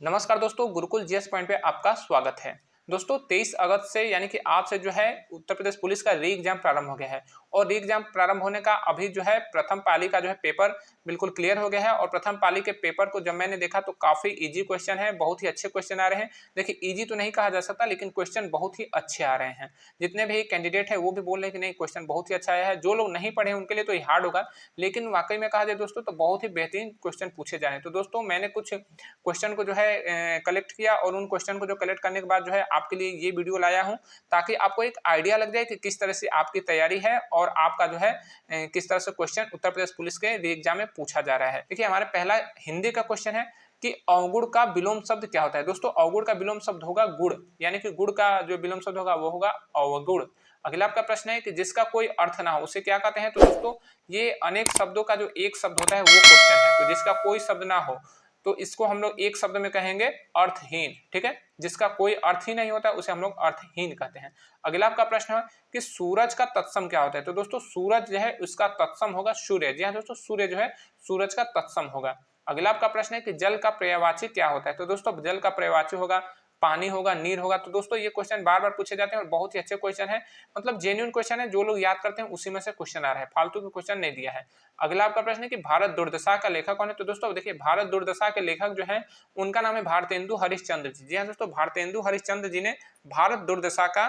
नमस्कार दोस्तों, Gurukul GS point पे आपका स्वागत है। दोस्तों 23 अगस्त से यानी कि आज से जो है उत्तर प्रदेश पुलिस का री एग्जाम प्रारंभ हो गया है और री एग्जाम प्रारंभ होने का अभी जो है प्रथम पाली का जो है पेपर बिल्कुल क्लियर हो गया है। और प्रथम पाली के पेपर को जब मैंने देखा तो काफी इजी क्वेश्चन है, बहुत ही अच्छे क्वेश्चन आ रहे हैं। देखिए इजी तो नहीं कहा जा सकता, लेकिन क्वेश्चन बहुत ही अच्छे आ रहे हैं। जितने भी कैंडिडेट है वो भी बोल रहे हैं कि नहीं क्वेश्चन बहुत ही अच्छा आया है। जो लोग नहीं पढ़े उनके लिए तो ये हार्ड होगा, लेकिन वाकई में कहा जाए दोस्तों तो बहुत ही बेहतरीन क्वेश्चन पूछे जा रहे हैं। तो दोस्तों मैंने कुछ क्वेश्चन को जो है कलेक्ट किया और उन क्वेश्चन को जो कलेक्ट करने के बाद जो है आपके लिए ये वीडियो लाया हूं, ताकि आपको एक आइडिया लग जाए कि किस तरह से आपकी तैयारी है और आपका जो है किस तरह से क्वेश्चन उत्तर प्रदेश पुलिस के री एग्जाम में पूछा जा रहा है। देखिए हमारा पहला हिंदी का क्वेश्चन है कि अवगुण का विलोम शब्द क्या होता है। दोस्तों अवगुण का विलोम शब्द होगा गुण, यानी कि गुण का जो विलोम शब्द होगा वो होगा अवगुण। अगला आपका प्रश्न है कि जिसका कोई अर्थ ना हो उसे क्या कहते हैं। तो दोस्तों ये अनेक शब्दों का जो एक शब्द होता है वो क्वेश्चन है। तो जिसका कोई शब्द ना हो तो इसको हम लोग एक शब्द में कहेंगे अर्थहीन। ठीक है, जिसका कोई अर्थ ही नहीं होता उसे हम लोग अर्थहीन कहते हैं। अगला आपका प्रश्न है कि सूरज का तत्सम क्या होता है। तो दोस्तों सूरज जो है उसका तत्सम होगा सूर्य। जी हाँ दोस्तों, सूर्य जो है सूरज का तत्सम होगा। अगला आपका प्रश्न है कि जल का पर्यायवाची क्या होता है। तो दोस्तों जल का पर्यायवाची होगा पानी होगा, नीर होगा। तो दोस्तों ये क्वेश्चन बार बार पूछे जाते हैं और बहुत ही अच्छे क्वेश्चन है, मतलब जेन्युइन क्वेश्चन है। जो लोग याद करते हैं उसी में से क्वेश्चन आ रहा है, फालतू के क्वेश्चन नहीं दिया है। अगला आपका प्रश्न है कि भारत दुर्दशा का लेखक कौन है। तो दोस्तों देखिए भारत दुर्दशा के लेखक जो है उनका नाम है भारतेंदु हरिश्चंद्र जी। जी हाँ दोस्तों, भारतेंदु हरिश्चंद्र जी ने भारत दुर्दशा का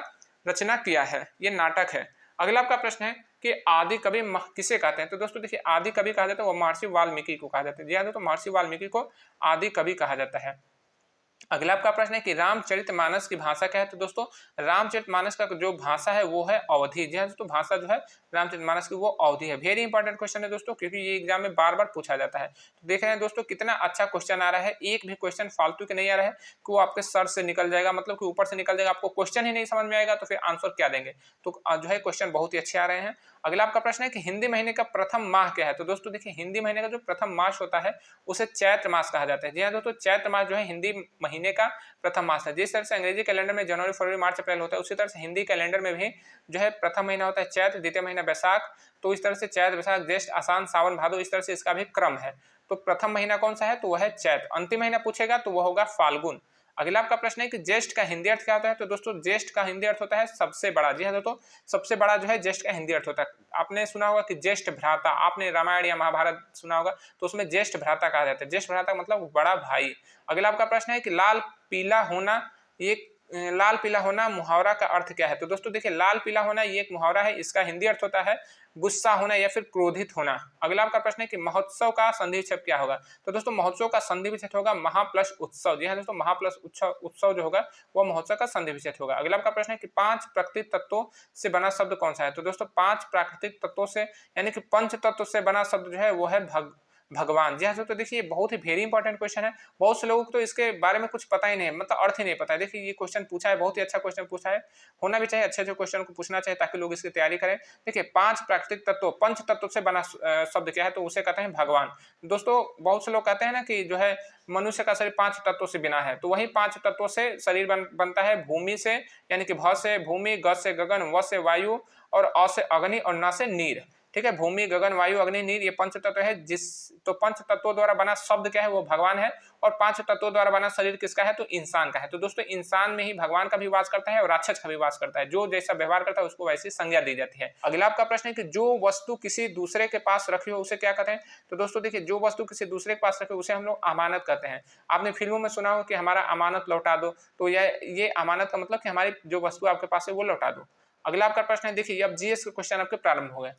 रचना किया है, ये नाटक है। अगला आपका प्रश्न है कि आदि कवि किसे कहते हैं। तो दोस्तों देखिए आदि कवि कहा जाता है वो महर्षि वाल्मीकि को कहा जाता है। जी हाँ दोस्तों, महर्षि वाल्मीकि को आदि कवि कहा जाता है। अगला आपका प्रश्न है कि रामचरितमानस की भाषा क्या है। तो दोस्तों रामचरितमानस का जो भाषा है वो है अवधी। जी हाँ दोस्तों, भाषा जो है रामचरितमानस की वो अवधी है। वेरी इंपॉर्टेंट क्वेश्चन है दोस्तों, क्योंकि ये एग्जाम में बार बार पूछा जाता है। तो देख रहे हैं दोस्तों कितना अच्छा क्वेश्चन आ रहा है, एक भी क्वेश्चन फालतू के नहीं आ रहा है कि वो आपके सर से निकल जाएगा, मतलब कि ऊपर से निकल जाएगा, आपको क्वेश्चन ही नहीं समझ में आएगा तो फिर आंसर क्या देंगे। तो जो है क्वेश्चन बहुत ही अच्छे आ रहे हैं। अगला आपका प्रश्न है कि हिंदी महीने का प्रथम माह क्या है। तो दोस्तों देखिए हिंदी महीने का जो प्रथम मास होता है उसे चैत्र मास कहा जाता है। जी हाँ दोस्तों, चैत्र मास जो है हिंदी महीने का प्रथम मास है। जिस तरह से अंग्रेजी कैलेंडर में जनवरी फरवरी मार्च अप्रैल होता है, उसी तरह से हिंदी कैलेंडर में भी जो है प्रथम महीना होता है चैत्र, द्वितीय महीना बैसाख। तो इस तरह से चैत्र बैसाख ज्येष्ठ आषाढ़ सावन भादो, इस तरह से इसका भी क्रम है। तो प्रथम महीना कौन सा है तो वह है चैत्र। अंतिम महीना पूछेगा तो वह होगा फाल्गुन। अगला आपका प्रश्न है कि ज्येष्ठ का हिंदी अर्थ क्या होता है। तो दोस्तों ज्येष्ठ का हिंदी अर्थ होता है सबसे बड़ा। जी हाँ दोस्तों, सबसे बड़ा जो है ज्येष्ठ का हिंदी अर्थ होता है। आपने सुना होगा कि ज्येष्ठ भ्राता, आपने रामायण या महाभारत सुना होगा तो उसमें ज्येष्ठ भ्राता कहा जाता है। ज्येष्ठ भ्राता मतलब बड़ा भाई। अगला आपका प्रश्न है कि लाल पीला होना, ये लाल पीला होना मुहावरा का अर्थ क्या है। तो दोस्तों देखिए लाल पीला होना ये एक मुहावरा है, इसका हिंदी अर्थ होता है गुस्सा होना या फिर क्रोधित होना। अगला आपका प्रश्न है कि महोत्सव का संधि विच्छेद क्या होगा। तो दोस्तों महोत्सव का संधि विच्छेद होगा महा प्लस उत्सव। जी हाँ दोस्तों, महा प्लस उत्सव जो होगा वह महोत्सव का संधि विच्छेद होगा। अगला आपका प्रश्न है कि 5 प्राकृतिक तत्वों से बना शब्द कौन सा है। तो दोस्तों 5 प्राकृतिक तत्वों से यानी कि पंच तत्व से बना शब्द जो है वो है भगवान। जी हाँ दोस्तों, देखिए बहुत ही वेरी इंपॉर्टेंट क्वेश्चन है। बहुत से लोगों को तो इसके बारे में कुछ पता ही नहीं है, मतलब अर्थ ही नहीं पता है। देखिए ये क्वेश्चन पूछा है, बहुत ही अच्छा क्वेश्चन पूछा है, होना भी चाहिए, अच्छे अच्छे क्वेश्चन को पूछना चाहिए ताकि लोग इसकी तैयारी करें। देखिए 5 प्राकृतिक तत्व, पंच तत्व से बना शब्द क्या है तो उसे कहते हैं भगवान। दोस्तों बहुत से लोग कहते हैं ना कि जो है मनुष्य का शरीर 5 तत्वों से बिना है, तो वही 5 तत्वों से शरीर बनता है। भूमि से यानी कि भ से भूमि, ग से गगन, व से वायु और अ से अग्नि और न से नीर। ठीक है, भूमि गगन वायु अग्नि नीर ये पंच तत्व है। जिस तो पंच तत्वों द्वारा बना शब्द क्या है वो भगवान है, और 5 तत्वों द्वारा बना शरीर किसका है तो इंसान का है। तो दोस्तों इंसान में ही भगवान का भी वास करता है और राक्षस का भी वास करता है। जो जैसा व्यवहार करता है उसको वैसी संज्ञा दी जाती है। अगला आपका प्रश्न है कि जो वस्तु किसी दूसरे के पास रखी हो उसे क्या कहते हैं। तो दोस्तों देखिए जो वस्तु किसी दूसरे के पास रखी हो उसे हम लोग अमानत कहते हैं। आपने फिल्मों में सुना हो कि हमारा अमानत लौटा दो, तो ये अमानत का मतलब कि हमारी जो वस्तु आपके पास है वो लौटा दो। अगला आपका प्रश्न है, देखिए अब जीएस के क्वेश्चन आपके प्रारंभ हो गए।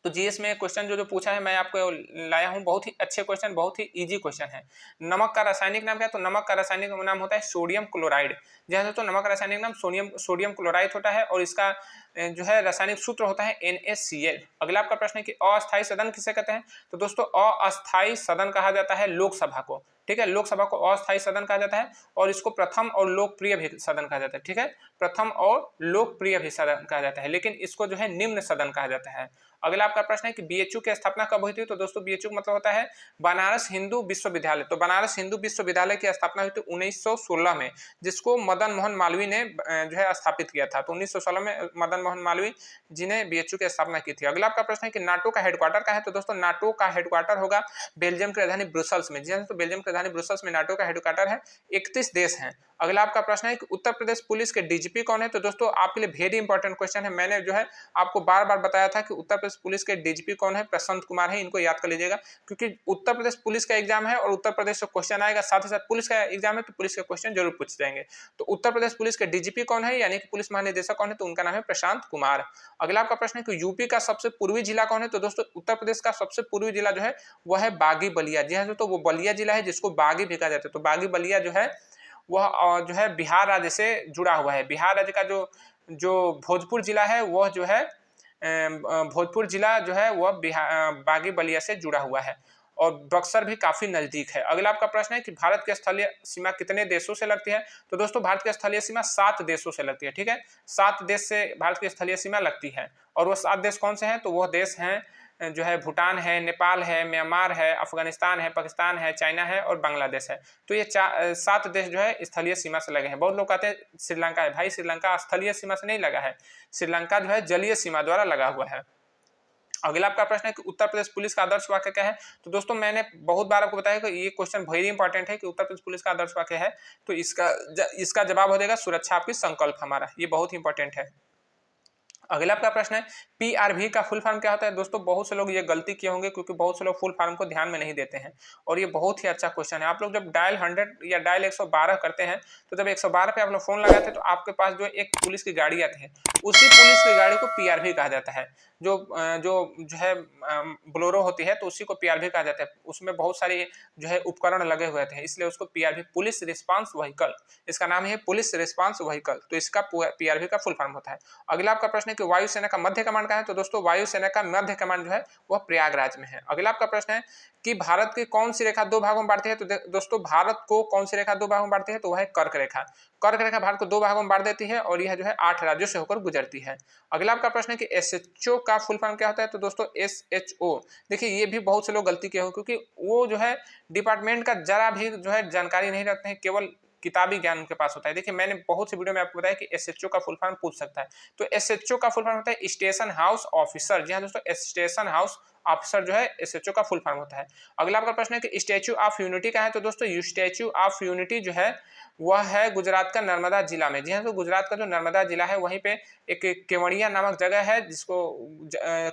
तो जीएस में क्वेश्चन जो पूछा है मैं आपको लाया हूं, बहुत ही अच्छे क्वेश्चन, बहुत ही इजी क्वेश्चन है। नमक का रासायनिक नाम क्या है। तो नमक का रासायनिक नाम होता है सोडियम क्लोराइड। जैसे दोस्तों नमक का रासायनिक नाम सोडियम क्लोराइड होता है और इसका जो है रासायनिक सूत्र होता है NaCl। अगला आपका प्रश्न है कि अस्थायी सदन किसे कहते हैं। तो दोस्तों अस्थायी सदन कहा जाता है लोकसभा को। ठीक है, लोकसभा को अस्थायी सदन कहा जाता है और इसको प्रथम और लोकप्रिय भी सदन कहा जाता है। ठीक है, प्रथम और लोकप्रिय भी सदन कहा जाता है, लेकिन इसको जो है निम्न सदन कहा जाता है। अगला आपका प्रश्न है कि बीएचयू की स्थापना कब हुई थी? तो दोस्तों बीएचयू मतलब होता है बनारस हिंदू विश्वविद्यालय। तो बनारस हिंदू विश्वविद्यालय की स्थापना हुई थी 1916 में, जिसको मदन मोहन मालवीय ने जो है स्थापित किया था। तो 1916 में मदन मोहन मालवीय जी ने बीएचयू की स्थापना की थी। अगला आपका प्रश्न है कि नाटो का हेडक्वार्टर कहाँ है? तो दोस्तों नाटो का हेडक्वार्टर होगा बेल्जियम की राजधानी ब्रुसेल्स में। जी हाँ, तो बेल्जियम की राजधानी ब्रुसेल्स में नाटो का हेडक्वार्टर है। 31 देश हैं। अगला आपका प्रश्न है कि उत्तर प्रदेश पुलिस के डीजीपी कौन है? तो दोस्तों आपके लिए वेरी इंपॉर्टेंट क्वेश्चन है। मैंने जो है आपको बार बार बताया था कि उत्तर प्रदेश पुलिस के डीजीपी कौन है, प्रशांत कुमार है। इनको याद कर लीजिएगा, क्योंकि उत्तर प्रदेश पुलिस का एग्जाम है और उत्तर प्रदेश से क्वेश्चन आएगा, साथ ही साथ पुलिस का एग्जाम है तो पुलिस के क्वेश्चन जरूर पूछ जाएंगे। तो उत्तर प्रदेश पुलिस के डीजीपी कौन है, यानी कि पुलिस महानिदेशक कौन है? तो उनका नाम है प्रशांत कुमार। अगला आपका प्रश्न है कि यूपी का सबसे पूर्वी जिला कौन है? तो दोस्तों उत्तर प्रदेश का सबसे पूर्वी जिला जो है वह है बागी बलिया। जी हाँ, तो वो बलिया जिला है जिसको बागी भी कहा जाता है। तो बागी बलिया जो है वह जो है बिहार राज्य से जुड़ा हुआ है। बिहार राज्य का जो भोजपुर जिला है वह जो है भोजपुर जिला जो है वह बागी बलिया से जुड़ा हुआ है और बक्सर भी काफी नजदीक है। अगला आपका प्रश्न है कि भारत की स्थलीय सीमा कितने देशों से लगती है? तो दोस्तों भारत की स्थलीय सीमा 7 देशों से लगती है। ठीक है, 7 देश से भारत की स्थलीय सीमा लगती है। और वो 7 देश कौन से हैं? तो वह देश हैं जो है भूटान है, नेपाल है, म्यांमार है, अफगानिस्तान है, पाकिस्तान है, चाइना है और बांग्लादेश है। तो ये 7 देश जो है स्थलीय सीमा से लगे हैं। बहुत लोग कहते हैं श्रीलंका है, भाई श्रीलंका स्थलीय सीमा से नहीं लगा है, श्रीलंका जो है जलीय सीमा द्वारा लगा हुआ है। अगला आपका प्रश्न है कि उत्तर प्रदेश पुलिस का आदर्श वाक्य क्या है? तो दोस्तों मैंने बहुत बार आपको बताया कि ये क्वेश्चन वेरी इंपॉर्टेंट है कि उत्तर प्रदेश पुलिस का आदर्श वाक्य है। तो इसका जवाब हो जाएगा सुरक्षा आपकी संकल्प हमारा। ये बहुत इंपॉर्टेंट है। अगला आपका प्रश्न है पीआरवी का फुल फॉर्म क्या होता है? दोस्तों बहुत से लोग ये गलती किए होंगे क्योंकि बहुत से लोग फुल फॉर्म को ध्यान में नहीं देते हैं और ये बहुत ही अच्छा क्वेश्चन है। आप लोग जब डायल 100 या डायल 112 करते हैं तो जब 112 पे आप लोग फोन लगाते हैं तो आपके पास जो एक पुलिस की गाड़ी आती है, उसी पुलिस की गाड़ी को पीआरवी कहा जाता है। जो है बोलेरो होती है तो उसी को पीआरवी कहा जाता है। उसमें बहुत सारे जो है उपकरण लगे हुए थे, इसलिए उसको पीआरवी पुलिस रिस्पांस व्हीकल, इसका नाम है पुलिस रिस्पांस व्हीकल। तो इसका पीआरवी का फुल फॉर्म होता है। अगला आपका प्रश्न है कि वायुसेना का मध्य कमांड कहाँ है? तो दोस्तों वायुसेना का मध्य कमांड जो है वह प्रयागराज में है। अगला आपका प्रश्न है कि भारत की कौन सी रेखा 2 भागों में बांटती है? तो दोस्तों भारत को कौन सी रेखा 2 भागों में बांटती है? तो वह है कर्क रेखा। कर्क रेखा भारत को 2 भागों में बांट देती है और यह जो है 8 राज्यों से होकर गुजरती है। अगला आपका प्रश्न है कि एसएचओ का फुल फॉर्म क्या होता है? तो दोस्तों एसएचओ, देखिए ये भी बहुत से लोग गलती किए हो क्योंकि वो जो है डिपार्टमेंट का जरा भी जो है जानकारी नहीं रखते हैं, केवल किताबी ज्ञान उनके पास होता है। देखिए मैंने बहुत से वीडियो में आपको बताया कि एसएचओ का फुल फॉर्म पूछ सकता है। तो एसएचओ का फुल फॉर्म होता है स्टेशन हाउस ऑफिसर। जी हाँ दोस्तों, स्टेशन हाउस ऑफिसर जो है एसएचओ का फुल फॉर्म होता है। अगला आपका प्रश्न है कि स्टैच्यू ऑफ यूनिटी का है? तो दोस्तों स्टैच्यू ऑफ यूनिटी जो है वह है गुजरात का नर्मदा जिला में। जी हाँ, तो गुजरात का जो नर्मदा जिला है वहीं पे एक केवड़िया नामक जगह है जिसको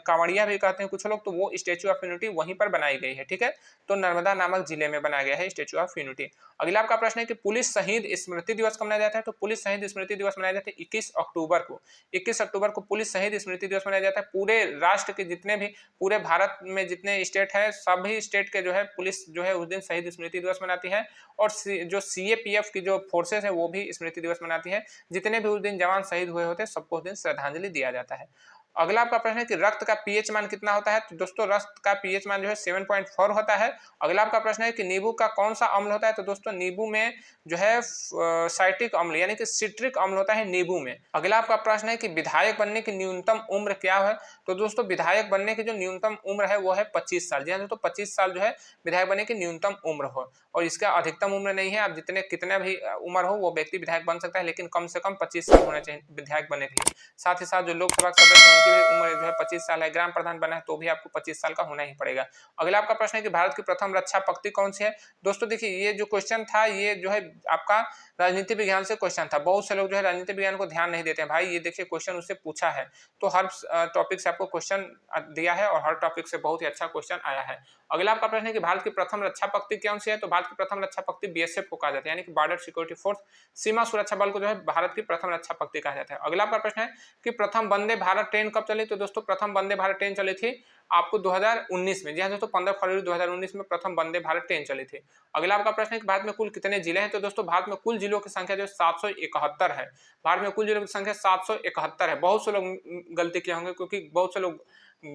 कांवड़िया भी कहते हैं कुछ लोग, तो वो स्टैच्यू ऑफ यूनिटी वहीं पर बनाई गई है। ठीक है, तो नर्मदा नामक जिले में बनाया गया है स्टैच्यू ऑफ यूनिटी। अगला आपका प्रश्न है कि पुलिस शहीद स्मृति दिवस कब मनाया जाता है? तो पुलिस शहीद स्मृति दिवस मनाया जाता है 21 अक्टूबर को। 21 अक्टूबर को पुलिस शहीद स्मृति दिवस मनाया जाता है। पूरे राष्ट्र के जितने भी, पूरे भारत में जितने स्टेट है सभी स्टेट के जो है पुलिस जो है उस दिन शहीद स्मृति दिवस मनाती है और जो सीएपीएफ की जो फोर्सेस है वो भी स्मृति दिवस मनाती है। जितने भी उस दिन जवान शहीद हुए होते हैं सबको उस दिन श्रद्धांजलि दिया जाता है। अगला आपका प्रश्न है कि रक्त का पीएच मान कितना होता है? तो दोस्तों रक्त का पीएच मान जो है 7.4 होता है। अगला आपका प्रश्न है कि नींबू का कौन सा अम्ल होता है? तो दोस्तों नींबू में जो है साइट्रिक अम्ल यानी कि सिट्रिक अम्ल होता है नींबू में। अगला आपका प्रश्न है कि विधायक बनने की न्यूनतम उम्र क्या है? तो दोस्तों विधायक बनने की जो न्यूनतम उम्र है वो है 25 साल। जी हाँ दोस्तों, 25 साल जो है विधायक बनने की न्यूनतम उम्र हो और इसका अधिकतम उम्र नहीं है। आप कितना भी उम्र हो वो व्यक्ति विधायक बन सकता है, लेकिन कम से कम 25 साल होना चाहिए विधायक बनने के लिए। साथ ही साथ जो लोकसभा सदस्य उनकी भी उम्र जो है 25 साल है। ग्राम प्रधान बना है तो भी आपको 25 साल का होना ही पड़ेगा। अगला आपका प्रश्न है कि भारत की प्रथम रक्षा पक्ति कौन सी है? दोस्तों देखिए ये जो क्वेश्चन था ये जो है आपका राजनीति विज्ञान से क्वेश्चन था। बहुत से लोग जो है राजनीति विज्ञान को ध्यान नहीं देते हैं। भाई ये देखिए क्वेश्चन उससे पूछा है, तो हर टॉपिक से आपको क्वेश्चन दिया है और हर टॉपिक से बहुत ही अच्छा क्वेश्चन आया है। अगला आपका प्रश्न है कि भारत की प्रथम रक्षा पक्ति कौन सी है? तो भारत की प्रथम रक्षा पक्ति बीएसएफ को कहा जाता है, यानी कि बॉर्डर सिक्योरिटी फोर्स, सीमा सुरक्षा बल को जो है भारत की प्रथम रक्षा पक्ति कहा जाता है। अगला आपका प्रश्न है कि प्रथम वंदे भारत ट्रेन कब चली? तो दोस्तों प्रथम वंदे भारत ट्रेन चली थी आपको 2019 में। जी हाँ दोस्तों, 15 फरवरी 2019 में प्रथम वंदे भारत ट्रेन चली थी। अगला आपका प्रश्न है कि भारत में कुल कितने जिले हैं? तो दोस्तों भारत में कुल जिलों की संख्या जो 771 है। भारत में कुल जिलों की संख्या 771 है। बहुत से लोग गलती किए होंगे क्योंकि बहुत से लोग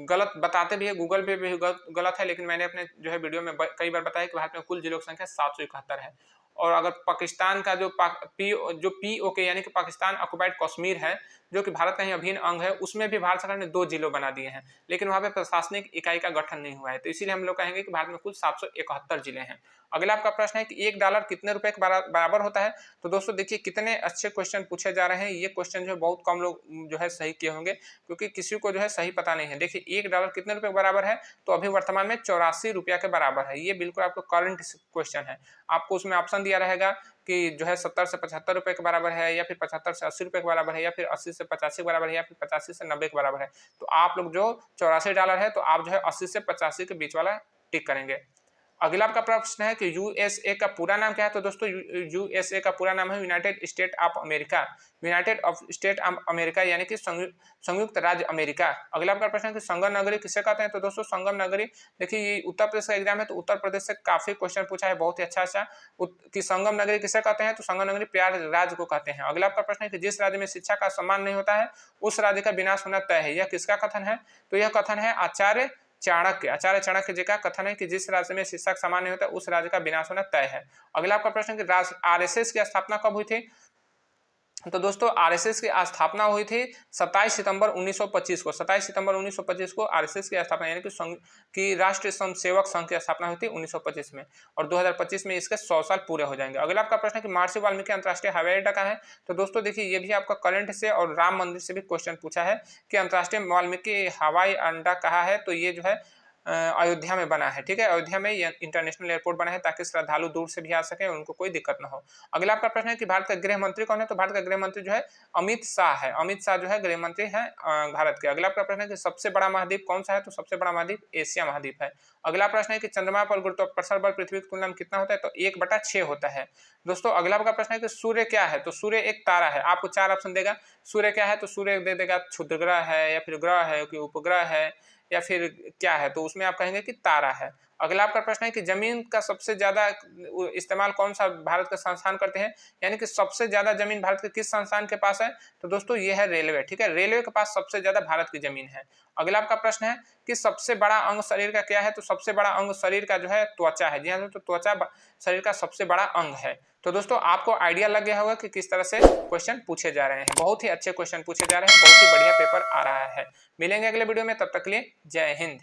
गलत बताते भी है, गूगल पे भी गलत है, लेकिन मैंने अपने जो है वीडियो में कई बार बताया कि भारत में कुल जिलों की संख्या 771 है। और अगर पाकिस्तान का जो POK यानी कि पाकिस्तान ऑक्युपाइड कश्मीर है, जो कि भारत का ही अभिन्न अंग है, उसमें भी भारत सरकार ने 2 जिलों बना दिए हैं, लेकिन वहाँ पे प्रशासनिक इकाई का गठन नहीं हुआ है। तो इसीलिए हम लोग कहेंगे कि भारत में कुल 771 जिले हैं। अगला आपका प्रश्न है कि $1 कितने रुपए के बराबर होता है। तो दोस्तों देखिए कितने अच्छे क्वेश्चन पूछे जा रहे हैं। ये क्वेश्चन जो है बहुत कम लोग जो है सही किए होंगे, क्योंकि किसी को जो है सही पता नहीं है। देखिए $1 कितने रुपए के बराबर है, तो अभी वर्तमान में 84 रुपया के बराबर है। ये बिल्कुल आपको करंट क्वेश्चन है। आपको उसमें ऑप्शन दिया रहेगा कि जो है 70 से 75 रुपए के बराबर है, या फिर 75 से 80 रुपए के बराबर है, या फिर 80 से 85 के बराबर है, या फिर 85 से 90 के बराबर है। तो आप लोग जो $84 है, तो आप जो है 80 से 85 के बीच वाला टिक करेंगे। अगला आपका प्रश्न है कि USA का पूरा नाम क्या है। तो दोस्तों USA का पूरा नाम है United state of America. United state of America यानी कि संयुक्त राज्य अमेरिका। अगला आपका प्रश्न है कि संगम नगरी किसे कहते हैं। तो दोस्तों संगम नगरी, देखिए ये उत्तर प्रदेश का एग्जाम है, तो उत्तर प्रदेश से काफी क्वेश्चन पूछा है, बहुत ही अच्छा कि संगम नगरी किसे कहते हैं। तो संगम नगरी प्रयागराज को कहते हैं। अगला आपका प्रश्न है कि जिस राज्य में शिक्षा का सम्मान नहीं होता है, उस राज्य का विनाश होना तय है। यह किसका कथन है। तो यह कथन है आचार्य चाणक्य जी का कथन है कि जिस राज्य में शिक्षा का सम्मान नहीं होता, उस राज्य का विनाश होना तय है। अगला आपका प्रश्न है कि RSS की स्थापना कब हुई थी। तो दोस्तों RSS की स्थापना हुई थी 27 सितंबर 1925 को। 27 सितंबर 1925 को RSS की स्थापना यानी कि राष्ट्रीय स्वयंसेवक संघ की स्थापना हुई थी 1925 में, और 2025 में इसके 100 साल पूरे हो जाएंगे। अगला आपका प्रश्न है कि महर्षि वाल्मीकि अंतर्राष्ट्रीय हवाई अड्डा कहाँ है। तो दोस्तों देखिए ये भी आपका करंट से और राम मंदिर से भी क्वेश्चन पूछा है कि अंतर्राष्ट्रीय वाल्मीकि हवाई अड्डा कहाँ है। तो ये जो है अयोध्या में बना है। ठीक है, अयोध्या में ये इंटरनेशनल एयरपोर्ट बना है ताकि श्रद्धालु दूर से भी आ सके, उनको कोई दिक्कत ना हो। अगला आपका प्रश्न है कि भारत का गृह मंत्री कौन है। तो भारत का गृह मंत्री जो है अमित शाह है। अमित शाह जो है गृह मंत्री है भारत के। अगला आपका प्रश्न है कि सबसे बड़ा महाद्वीप कौन सा है। तो सबसे बड़ा महाद्वीप एशिया महाद्वीप है। अगला प्रश्न है कि चंद्रमा पर गुरुत्वाकर्षण बल पृथ्वी की तुलना में कितना होता है। तो 1/6 होता है। दोस्तों अगला आपका प्रश्न है कि सूर्य क्या है। तो सूर्य एक तारा है। आपको 4 ऑप्शन देगा। सूर्य क्या है। तो सूर्य दे देगा क्षुद्र ग्रह है, या फिर ग्रह है, कि उपग्रह है, या फिर क्या है। तो उसमें आप कहेंगे कि तारा है। अगला आपका प्रश्न है कि जमीन का सबसे ज्यादा इस्तेमाल कौन सा भारत के संस्थान करते हैं, यानी कि सबसे ज्यादा जमीन भारत के किस संस्थान के पास है। तो दोस्तों ये है रेलवे। ठीक है, रेलवे के पास सबसे ज्यादा भारत की जमीन है। अगला आपका प्रश्न है कि सबसे बड़ा अंग शरीर का क्या है। तो सबसे बड़ा अंग शरीर का जो है त्वचा है। जी हाँ दोस्तों, त्वचा शरीर का सबसे बड़ा अंग है। तो दोस्तों आपको आइडिया लग गया होगा कि किस तरह से क्वेश्चन पूछे जा रहे हैं। बहुत ही अच्छे क्वेश्चन पूछे जा रहे हैं, बहुत ही बढ़िया पेपर आ रहा है। मिलेंगे अगले वीडियो में, तब तक के लिए जय हिंद।